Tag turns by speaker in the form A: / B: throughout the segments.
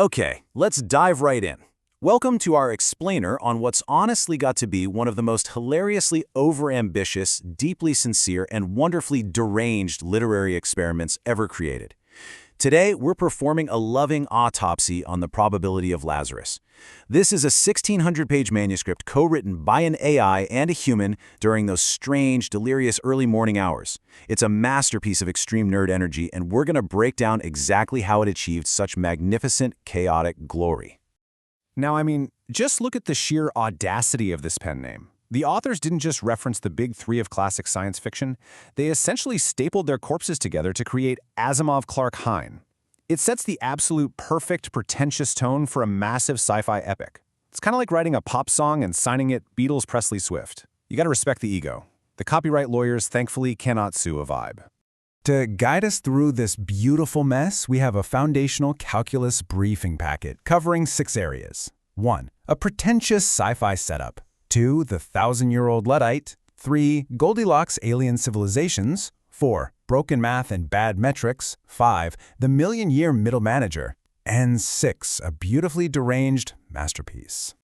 A: Okay, let's dive right in. Welcome to our explainer on what's honestly got to be one of the most hilariously overambitious, deeply sincere, and wonderfully deranged literary experiments ever created. Today, we're performing a loving autopsy on the probability of Lazarus. This is a 1,600-page manuscript co-written by an AI and a human during those strange, delirious early morning hours. It's a masterpiece of extreme nerd energy, and we're going to break down exactly how it achieved such magnificent, chaotic glory.
B: Now, just look at the sheer audacity of this pen name. The authors didn't just reference the big three of classic science fiction. They essentially stapled their corpses together to create Asimov Clarke-Hein. It sets the absolute perfect, pretentious tone for a massive sci-fi epic. It's kind of like writing a pop song and signing it Beatles Presley Swift. You gotta respect the ego. The copyright lawyers, thankfully, cannot sue a vibe.
C: To guide us through this beautiful mess, we have a foundational calculus briefing packet covering 6 areas. 1. A pretentious sci-fi setup. 2. The 1,000-year-old Luddite. 3. Goldilocks alien civilizations. 4. Broken math and bad metrics. 5. The million-year middle manager. And 6. A beautifully deranged masterpiece.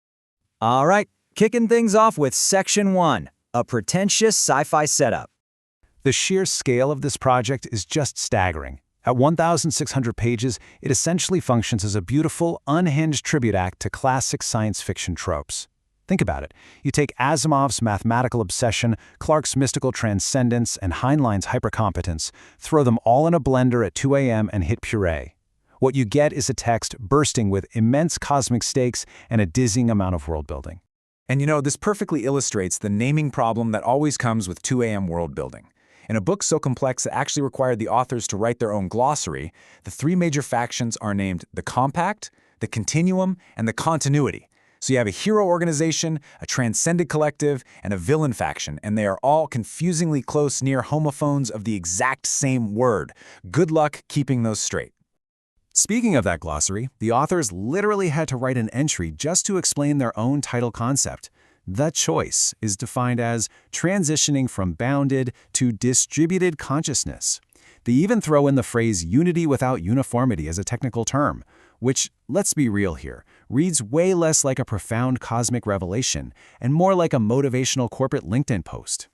D: All right, kicking things off with Section 1, a pretentious sci-fi setup.
C: The sheer scale of this project is just staggering. At 1,600 pages, it essentially functions as a beautiful, unhinged tribute act to classic science fiction tropes. Think about it. You take Asimov's mathematical obsession, Clarke's mystical transcendence, and Heinlein's hypercompetence, throw them all in a blender at 2 a.m. and hit puree. What you get is a text bursting with immense cosmic stakes and a dizzying amount of world building.
E: And this perfectly illustrates the naming problem that always comes with 2 a.m. world building. In a book so complex it actually required the authors to write their own glossary, the 3 major factions are named the compact, the continuum, and the continuity. So you have a hero organization, a transcended collective, and a villain faction, and they are all confusingly close near homophones of the exact same word. Good luck keeping those straight.
C: Speaking of that glossary, the authors literally had to write an entry just to explain their own title concept. The choice is defined as transitioning from bounded to distributed consciousness. They even throw in the phrase unity without uniformity as a technical term, which, let's be real here, reads way less like a profound cosmic revelation and more like a motivational corporate LinkedIn post.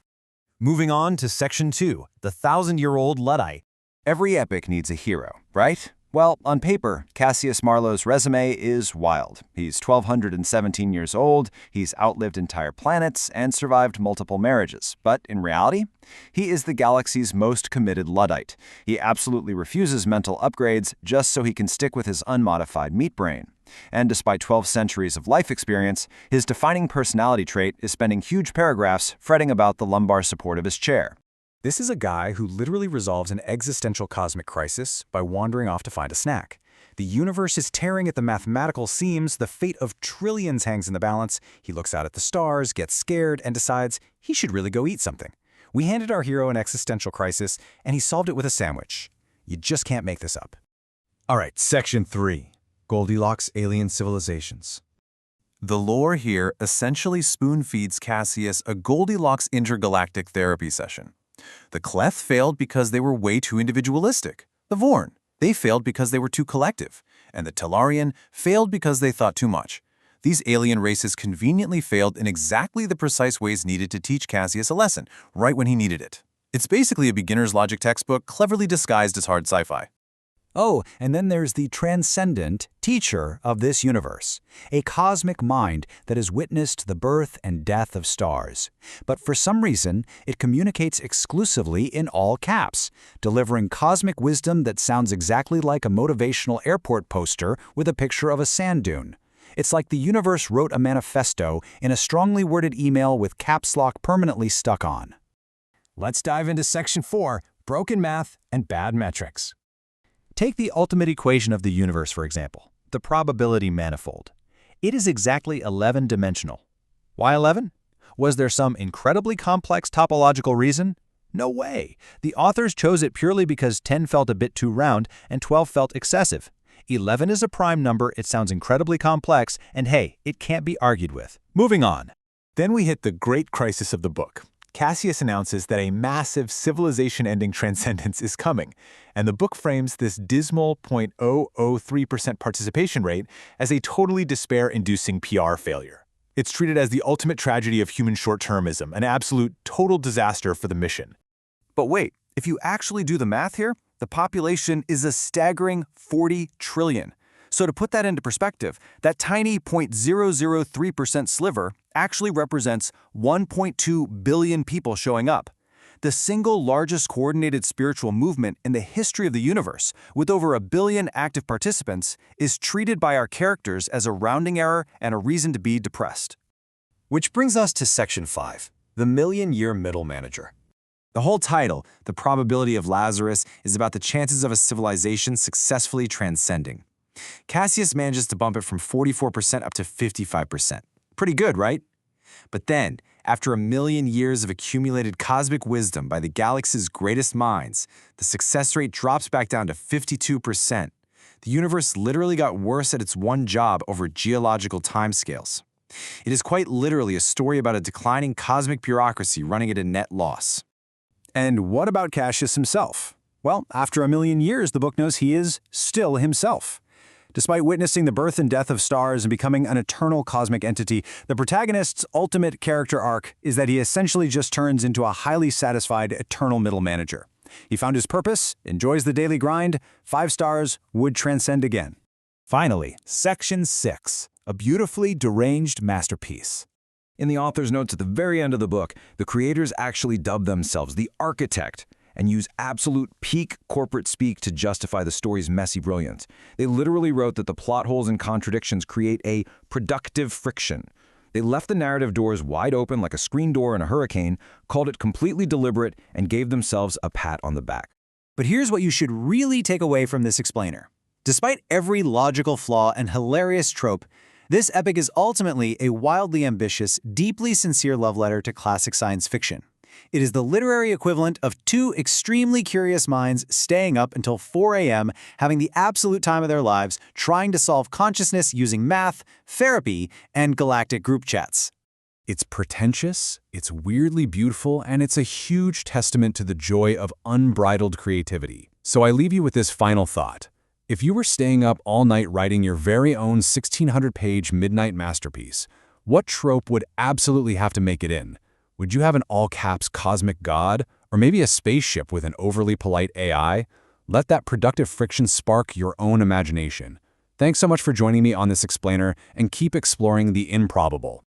A: Moving on to Section 2, the 1,000-year-old Luddite. Every epic needs a hero, right? Well, on paper, Cassius Marlowe's resume is wild. He's 1,217 years old, he's outlived entire planets, and survived multiple marriages. But in reality, he is the galaxy's most committed Luddite. He absolutely refuses mental upgrades just so he can stick with his unmodified meat brain. And despite 12 centuries of life experience, his defining personality trait is spending huge paragraphs fretting about the lumbar support of his chair.
B: This is a guy who literally resolves an existential cosmic crisis by wandering off to find a snack. The universe is tearing at the mathematical seams, the fate of trillions hangs in the balance. He looks out at the stars, gets scared, and decides he should really go eat something. We handed our hero an existential crisis, and he solved it with a sandwich. You just can't make this up.
C: All right, Section 3, Goldilocks alien civilizations.
F: The lore here essentially spoon-feeds Cassius a Goldilocks intergalactic therapy session. The Cleth failed because they were way too individualistic. The Vorn, they failed because they were too collective. And the Tellarian failed because they thought too much. These alien races conveniently failed in exactly the precise ways needed to teach Cassius a lesson, right when he needed it. It's basically a beginner's logic textbook cleverly disguised as hard sci-fi.
D: Oh, and then there's the transcendent teacher of this universe, a cosmic mind that has witnessed the birth and death of stars. But for some reason, it communicates exclusively in all caps, delivering cosmic wisdom that sounds exactly like a motivational airport poster with a picture of a sand dune. It's like the universe wrote a manifesto in a strongly worded email with caps lock permanently stuck on.
B: Let's dive into Section 4, broken math and bad metrics.
A: Take the ultimate equation of the universe, for example, the probability manifold. It is exactly 11-dimensional. Why 11? Was there some incredibly complex topological reason? No way. The authors chose it purely because 10 felt a bit too round and 12 felt excessive. 11 is a prime number, it sounds incredibly complex, and hey, it can't be argued with. Moving on.
E: Then we hit the great crisis of the book. Cassius announces that a massive civilization-ending transcendence is coming, and the book frames this dismal 0.003% participation rate as a totally despair-inducing PR failure. It's treated as the ultimate tragedy of human short-termism, an absolute total disaster for the mission.
A: But wait, if you actually do the math here, the population is a staggering 40 trillion. So to put that into perspective, that tiny 0.003% sliver actually represents 1.2 billion people showing up. The single largest coordinated spiritual movement in the history of the universe, with over 1 billion active participants, is treated by our characters as a rounding error and a reason to be depressed.
B: Which brings us to Section 5, the million-year middle manager. The whole title, The Probability of Lazarus, is about the chances of a civilization successfully transcending. Cassius manages to bump it from 44% up to 55%. Pretty good, right? But then, after 1 million years of accumulated cosmic wisdom by the galaxy's greatest minds, the success rate drops back down to 52%. The universe literally got worse at its one job over geological timescales. It is quite literally a story about a declining cosmic bureaucracy running at a net loss.
C: And what about Cassius himself? Well, after 1 million years, the book knows he is still himself. Despite witnessing the birth and death of stars and becoming an eternal cosmic entity, the protagonist's ultimate character arc is that he essentially just turns into a highly satisfied eternal middle manager. He found his purpose, enjoys the daily grind, 5 stars, would transcend again.
D: Finally, Section 6, a beautifully deranged masterpiece.
B: In the author's notes at the very end of the book, the creators actually dub themselves the architect and use absolute peak corporate speak to justify the story's messy brilliance. They literally wrote that the plot holes and contradictions create a productive friction. They left the narrative doors wide open like a screen door in a hurricane, called it completely deliberate, and gave themselves a pat on the back.
G: But here's what you should really take away from this explainer. Despite every logical flaw and hilarious trope, this epic is ultimately a wildly ambitious, deeply sincere love letter to classic science fiction. It is the literary equivalent of 2 extremely curious minds staying up until 4 a.m., having the absolute time of their lives, trying to solve consciousness using math, therapy, and galactic group chats.
C: It's pretentious, it's weirdly beautiful, and it's a huge testament to the joy of unbridled creativity. So I leave you with this final thought. If you were staying up all night writing your very own 1,600-page midnight masterpiece, what trope would absolutely have to make it in? Would you have an all-caps cosmic god, or maybe a spaceship with an overly polite AI? Let that productive friction spark your own imagination. Thanks so much for joining me on this explainer, and keep exploring the improbable.